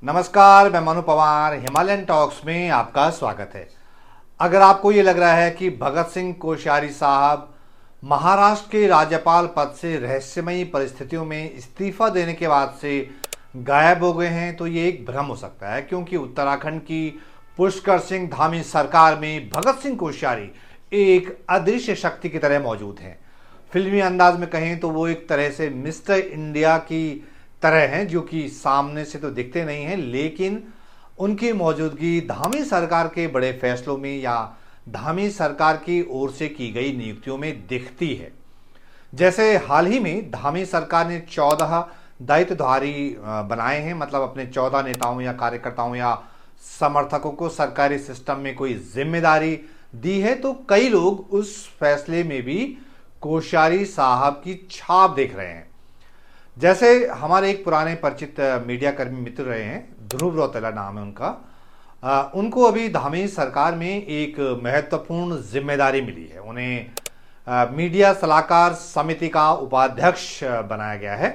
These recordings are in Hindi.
नमस्कार, मैं मनु पवार हिमालयन टॉक्स में आपका स्वागत है। अगर आपको ये लग रहा है कि भगत सिंह कोश्यारी साहब महाराष्ट्र के राज्यपाल पद से रहस्यमयी परिस्थितियों में इस्तीफा देने के बाद से गायब हो गए हैं, तो ये एक भ्रम हो सकता है, क्योंकि उत्तराखंड की पुष्कर सिंह धामी सरकार में भगत सिंह कोश्यारी एक अदृश्य शक्ति की तरह मौजूद हैं। फिल्मी अंदाज में कहें तो वो एक तरह से मिस्टर इंडिया की तरह हैं, जो कि सामने से तो दिखते नहीं हैं, लेकिन उनकी मौजूदगी धामी सरकार के बड़े फैसलों में या धामी सरकार की ओर से की गई नियुक्तियों में दिखती है। जैसे हाल ही में धामी सरकार ने 14 दायित्वधारी बनाए हैं, मतलब अपने 14 नेताओं या कार्यकर्ताओं या समर्थकों को सरकारी सिस्टम में कोई जिम्मेदारी दी है। तो कई लोग उस फैसले में भी कोश्यारी साहब की छाप देख रहे हैं। जैसे हमारे एक पुराने परिचित मीडिया कर्मी मित्र रहे हैं, ध्रुव रौतेला नाम है उनका, उनको अभी धामी सरकार में एक महत्वपूर्ण जिम्मेदारी मिली है। उन्हें मीडिया सलाहकार समिति का उपाध्यक्ष बनाया गया है।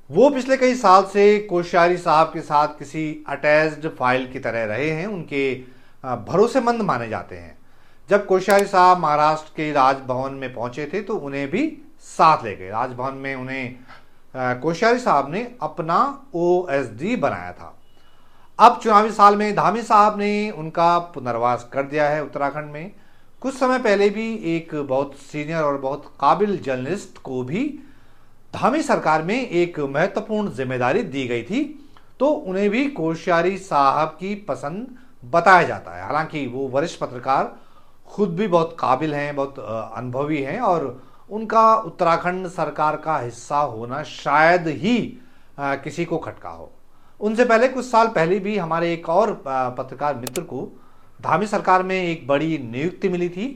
वो पिछले कई साल से कोश्यारी साहब के साथ किसी अटैच्ड फाइल की तरह रहे हैं, उनके भरोसेमंद माने जाते हैं। जब कोश्यारी साहब महाराष्ट्र के राजभवन में पहुंचे थे तो उन्हें भी साथ ले गए। राजभवन में उन्हें कोश्यारी साहब ने अपना ओएसडी बनाया था। अब चुनावी साल में धामी साहब ने उनका पुनर्वास कर दिया है उत्तराखंड में। कुछ समय पहले भी एक बहुत सीनियर और बहुत काबिल जर्नलिस्ट को भी धामी सरकार में एक महत्वपूर्ण जिम्मेदारी दी गई थी, तो उन्हें भी कोश्यारी साहब की पसंद बताया जाता है। हालांकि वो वरिष्ठ पत्रकार खुद भी बहुत काबिल हैं, बहुत अनुभवी हैं, और उनका उत्तराखंड सरकार का हिस्सा होना शायद ही किसी को खटका हो। उनसे पहले कुछ साल पहले भी हमारे एक और पत्रकार मित्र को धामी सरकार में एक बड़ी नियुक्ति मिली थी।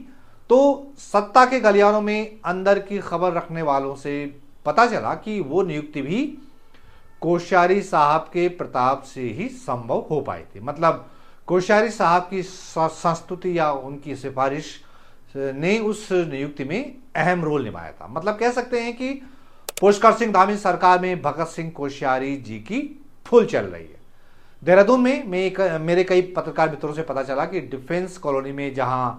तो सत्ता के गलियारों में अंदर की खबर रखने वालों से पता चला कि वो नियुक्ति भी कोश्यारी साहब के प्रताप से ही संभव हो पाई थी। मतलब कोश्यारी साहब की संस्तुति या उनकी सिफारिश ने उस नियुक्ति में अहम रोल निभाया था। मतलब कह सकते हैं कि पुष्कर सिंह धामी सरकार में भगत सिंह कोश्यारी जी की फुल चल रही है। देहरादून में मेरे कई पत्रकार मित्रों से पता चला कि डिफेंस कॉलोनी में जहां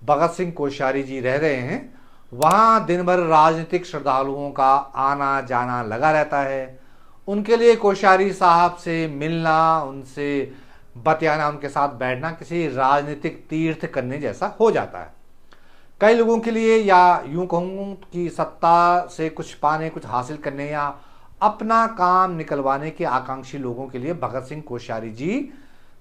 भगत सिंह कोश्यारी जी रह रहे हैं, वहां दिन भर राजनीतिक श्रद्धालुओं का आना जाना लगा रहता है। उनके लिए कोश्यारी साहब से मिलना, उनसे बतियाना, उनके साथ बैठना किसी राजनीतिक तीर्थ करने जैसा हो जाता है। कई लोगों के लिए, या यूं कहूं कि सत्ता से कुछ पाने, कुछ हासिल करने या अपना काम निकलवाने के आकांक्षी लोगों के लिए भगत सिंह कोश्यारी जी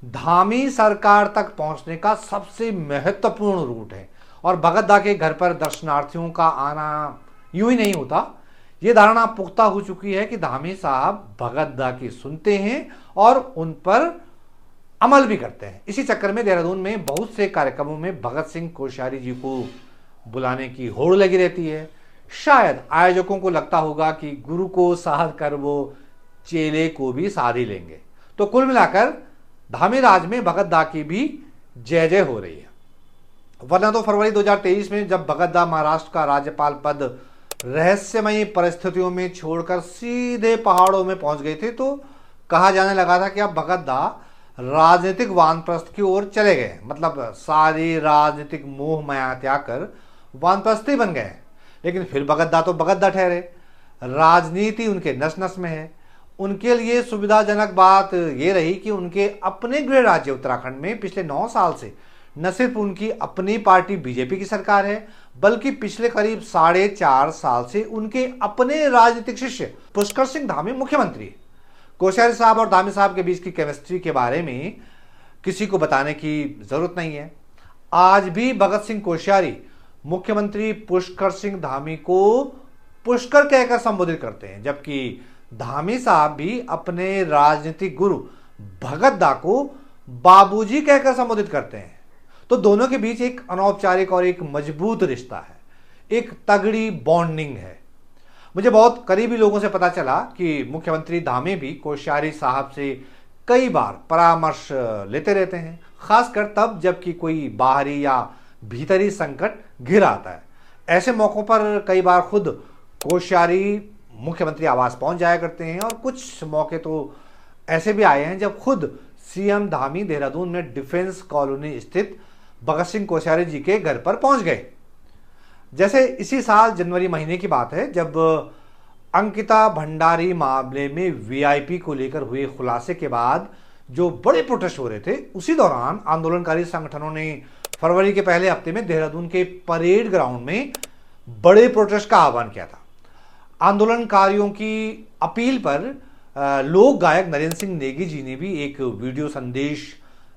धामी सरकार तक पहुंचने का सबसे महत्वपूर्ण रूट है। और भगत दा के घर पर दर्शनार्थियों का आना यूं ही नहीं होता। ये धारणा पुख्ता हो चुकी है कि धामी साहब भगत दा की सुनते हैं और उन पर अमल भी करते हैं। इसी चक्कर में देहरादून में बहुत से कार्यक्रमों में भगत सिंह कोश्यारी जी को बुलाने की होड़ लगी रहती है। शायद आयोजकों को लगता होगा कि गुरु को साध कर वो चेले को भी साध ही लेंगे। तो कुल मिलाकर धामी राज में भगत दा की भी जय जय हो रही है। वरना तो फरवरी 2023 में जब भगत दा महाराष्ट्र का राज्यपाल पद रहस्यमयी परिस्थितियों में छोड़कर सीधे पहाड़ों में पहुंच गए थे, तो कहा जाने लगा था कि अब भगत दा राजनीतिक वानप्रस्थ की ओर चले गए। मतलब सारी राजनीतिक मोह माया त्याग कर वानप्रस्थी बन गए। लेकिन फिर भगत दा तो भगत दा ठहरे। राजनीति उनके नस नस में है। उनके लिए सुविधाजनक बात यह रही कि उनके अपने गृह राज्य उत्तराखंड में पिछले 9 साल से न सिर्फ उनकी अपनी पार्टी बीजेपी की सरकार है, बल्कि पिछले करीब 4.5 साल से उनके अपने राजनीतिक शिष्य पुष्कर सिंह धामी मुख्यमंत्री है। कोश्यारी साहब और धामी साहब के बीच की केमिस्ट्री के बारे में किसी को बताने की जरूरत नहीं है। आज भी भगत सिंह कोश्यारी मुख्यमंत्री पुष्कर सिंह धामी को पुष्कर कहकर संबोधित करते हैं, जबकि धामी साहब भी अपने राजनीतिक गुरु भगत दा को बाबूजी कहकर संबोधित करते हैं। तो दोनों के बीच एक अनौपचारिक और एक मजबूत रिश्ता है, एक तगड़ी बॉन्डिंग है। मुझे बहुत करीबी लोगों से पता चला कि मुख्यमंत्री धामी भी कोश्यारी साहब से कई बार परामर्श लेते रहते हैं, खासकर तब जबकि कोई बाहरी या भीतरी संकट घिर आता है। ऐसे मौकों पर कई बार खुद कोश्यारी मुख्यमंत्री आवास पहुंच जाया करते हैं और कुछ मौके तो ऐसे भी आए हैं जब खुद सीएम धामी देहरादून में डिफेंस कॉलोनी स्थित भगत सिंह कोश्यारी जी के घर पर पहुंच गए। जैसे इसी साल जनवरी महीने की बात है, जब अंकिता भंडारी मामले में वीआईपी को लेकर हुए खुलासे के बाद जो बड़े प्रोटेस्ट हो रहे थे, उसी दौरान आंदोलनकारी संगठनों ने फरवरी के पहले हफ्ते में देहरादून के परेड ग्राउंड में बड़े प्रोटेस्ट का आह्वान किया था। आंदोलनकारियों की अपील पर लोक गायक नरेंद्र सिंह नेगी जी ने भी एक वीडियो संदेश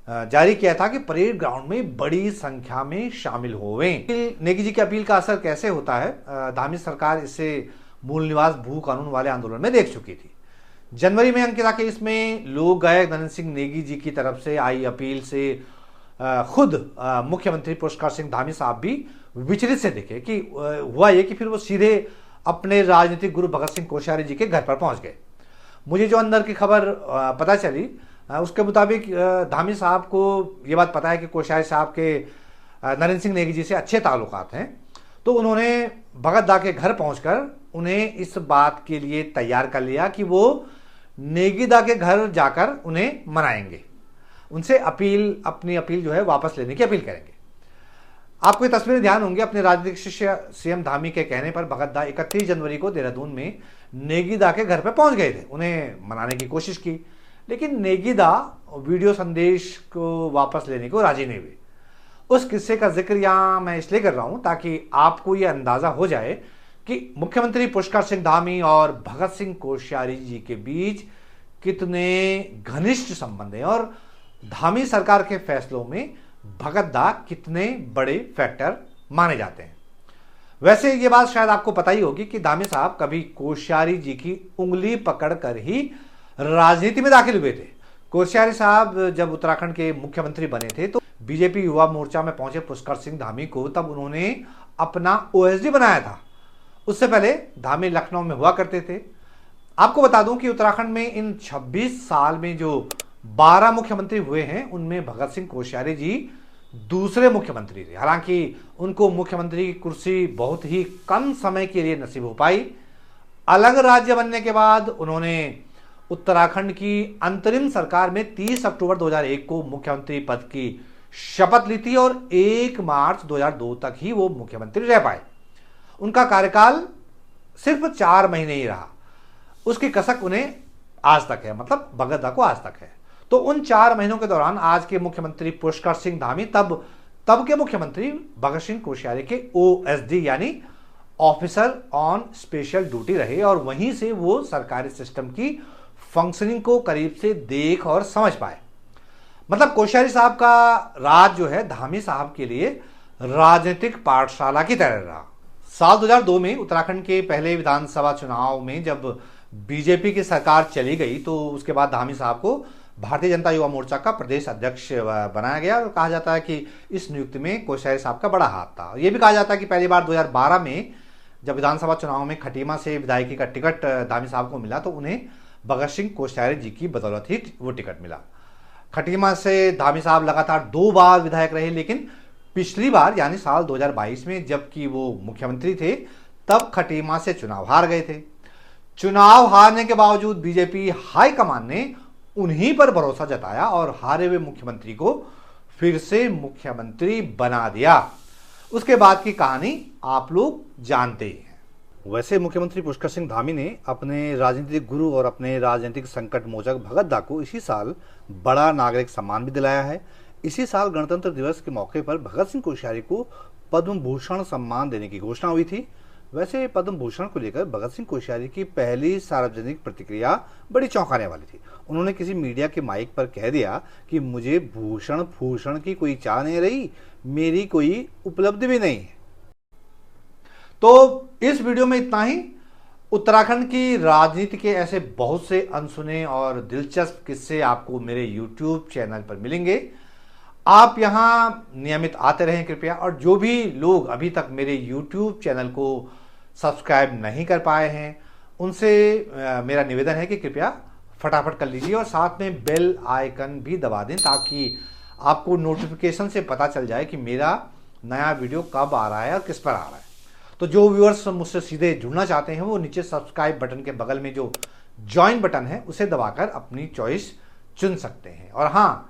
जारी किया था कि परेड ग्राउंड में बड़ी संख्या में शामिल होवें। नेगी जी की अपील का असर कैसे होता है, धामी सरकार इसे मूल निवास भू कानून वाले आंदोलन में देख चुकी थी। जनवरी में अंकिता केस में लोक गायक नरेंद्र सिंह नेगी जी की तरफ से आई अपील से खुद मुख्यमंत्री पुष्कर सिंह धामी साहब भी विचलित से दिखे कि हुआ ये कि फिर वो सीधे अपने राजनीतिक गुरु भगत सिंह कोश्यारी जी के घर पर पहुंच गए। मुझे जो अंदर की खबर पता चली उसके मुताबिक धामी साहब को ये बात पता है कि कोश्यारी साहब के नरेंद्र सिंह नेगी जी से अच्छे ताल्लुकात हैं, तो उन्होंने भगत दा के घर पहुंचकर उन्हें इस बात के लिए तैयार कर लिया कि वो नेगी दा के घर जाकर उन्हें मनाएंगे, उनसे अपनी अपील जो है वापस लेने की अपील करेंगे। आपको ये तस्वीरें ध्यान होंगी, अपने राजनीतिक शिष्य सीएम धामी के कहने पर भगत दा 31 जनवरी को देहरादून में नेगी दा के घर पर पहुंच गए थे, उन्हें मनाने की कोशिश की, लेकिन नेगी दा वीडियो संदेश को वापस लेने को राजी नहीं हुए। उस किस्से का जिक्र यहां मैं इसलिए कर रहा हूं ताकि आपको यह अंदाजा हो जाए कि मुख्यमंत्री पुष्कर सिंह धामी और भगत सिंह कोश्यारी जी के बीच कितने घनिष्ठ संबंध हैं और धामी सरकार के फैसलों में भगत दा कितने बड़े फैक्टर माने जाते हैं। वैसे ये बात शायद आपको पता ही होगी कि धामी साहब कभी कोश्यारी जी की उंगली पकड़कर ही राजनीति में दाखिल हुए थे। कोश्यारी साहब जब उत्तराखंड के मुख्यमंत्री बने थे तो बीजेपी युवा मोर्चा में पहुंचे पुष्कर सिंह धामी को तब उन्होंने अपना ओएसडी बनाया था। उससे पहले धामी लखनऊ में हुआ करते थे। आपको बता दूं कि उत्तराखंड में इन 26 साल में जो 12 मुख्यमंत्री हुए हैं उनमें भगत सिंह कोश्यारी जी दूसरे मुख्यमंत्री थे। हालांकि उनको मुख्यमंत्री की कुर्सी बहुत ही कम समय के लिए नसीब हो पाई। अलग राज्य बनने के बाद उन्होंने उत्तराखंड की अंतरिम सरकार में 30 अक्टूबर 2001 को मुख्यमंत्री पद की शपथ ली थी और 1 मार्च 2002 तक ही वो मुख्यमंत्री रह पाए। उनका कार्यकाल सिर्फ 4 महीने ही रहा, उसकी कसक उन्हें आज तक है, मतलब भगत दा को आज तक है। तो उन 4 महीनों के दौरान आज के मुख्यमंत्री पुष्कर सिंह धामी तब के मुख्यमंत्री भगत सिंह कोश्यारी के ओएसडी यानी ऑफिसर ऑन स्पेशल ड्यूटी रहे और वहीं से वो सरकारी सिस्टम की फंक्शनिंग को करीब से देख और समझ पाए। मतलब कोश्यारी साहब का राज जो है धामी साहब के लिए राजनीतिक पाठशाला की तरह रहा। साल 2002 में उत्तराखंड के पहले विधानसभा चुनाव में जब बीजेपी की सरकार चली गई तो उसके बाद धामी साहब को भारतीय जनता युवा मोर्चा का प्रदेश अध्यक्ष बनाया गया और कहा जाता है कि इस नियुक्ति में कोश्यारी साहब का बड़ा हाथ था। यह भी कहा जाता है कि पहली बार 2012 में जब विधानसभा चुनाव में खटीमा से विधायकी का टिकट धामी साहब को मिला तो उन्हें भगत सिंह कोश्यारी जी की बदौलत ही वो टिकट मिला। खटीमा से धामी साहब लगातार 2 बार विधायक रहे, लेकिन पिछली बार यानी साल 2022 में जबकि वो मुख्यमंत्री थे तब खटीमा से चुनाव हार गए थे। चुनाव हारने के बावजूद बीजेपी हाईकमान ने उन्हीं पर भरोसा जताया और हारे हुए मुख्यमंत्री को फिर से मुख्यमंत्री बना दिया। उसके बाद की कहानी आप लोग जानते ही हैं। वैसे मुख्यमंत्री पुष्कर सिंह धामी ने अपने राजनीतिक गुरु और अपने राजनीतिक संकट मोचक भगत दा को इसी साल बड़ा नागरिक सम्मान भी दिलाया है। इसी साल गणतंत्र दिवस के मौके पर भगत सिंह कोश्यारी को पद्म भूषण सम्मान देने की घोषणा हुई थी। वैसे पद्म भूषण को लेकर भगत सिंह कोश्यारी की पहली सार्वजनिक प्रतिक्रिया बड़ी चौंकाने वाली थी। उन्होंने किसी मीडिया के माइक पर कह दिया कि मुझे भूषण की कोई चाह नहीं रही, मेरी कोई उपलब्धि भी नहीं है। तो इस वीडियो में इतना ही। उत्तराखंड की राजनीति के ऐसे बहुत से अनसुने और दिलचस्प किस्से आपको मेरे YouTube चैनल पर मिलेंगे। आप यहां नियमित आते रहें कृपया, और जो भी लोग अभी तक मेरे YouTube चैनल को सब्सक्राइब नहीं कर पाए हैं उनसे मेरा निवेदन है कि कृपया फटाफट कर लीजिए और साथ में बेल आइकन भी दबा दें ताकि आपको नोटिफिकेशन से पता चल जाए कि मेरा नया वीडियो कब आ रहा है और किस पर आ रहा है। तो जो व्यूअर्स मुझसे सीधे जुड़ना चाहते हैं वो नीचे सब्सक्राइब बटन के बगल में जो ज्वाइन बटन है उसे दबाकर अपनी चॉइस चुन सकते हैं। और हाँ,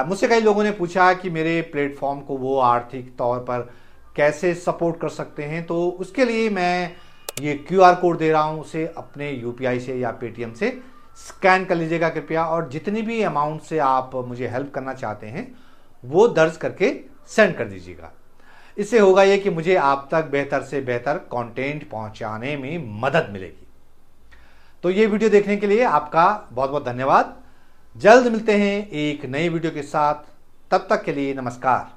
मुझसे कई लोगों ने पूछा कि मेरे प्लेटफॉर्म को वो आर्थिक तौर पर कैसे सपोर्ट कर सकते हैं, तो उसके लिए मैं ये QR कोड दे रहा हूँ, उसे अपने UPI से या पेटीएम से स्कैन कर लीजिएगा कृपया, और जितनी भी अमाउंट से आप मुझे हेल्प करना चाहते हैं वो दर्ज करके सेंड कर दीजिएगा। इससे होगा ये कि मुझे आप तक बेहतर से बेहतर कंटेंट पहुंचाने में मदद मिलेगी। तो ये वीडियो देखने के लिए आपका बहुत बहुत धन्यवाद। जल्द मिलते हैं एक नई वीडियो के साथ, तब तक के लिए नमस्कार।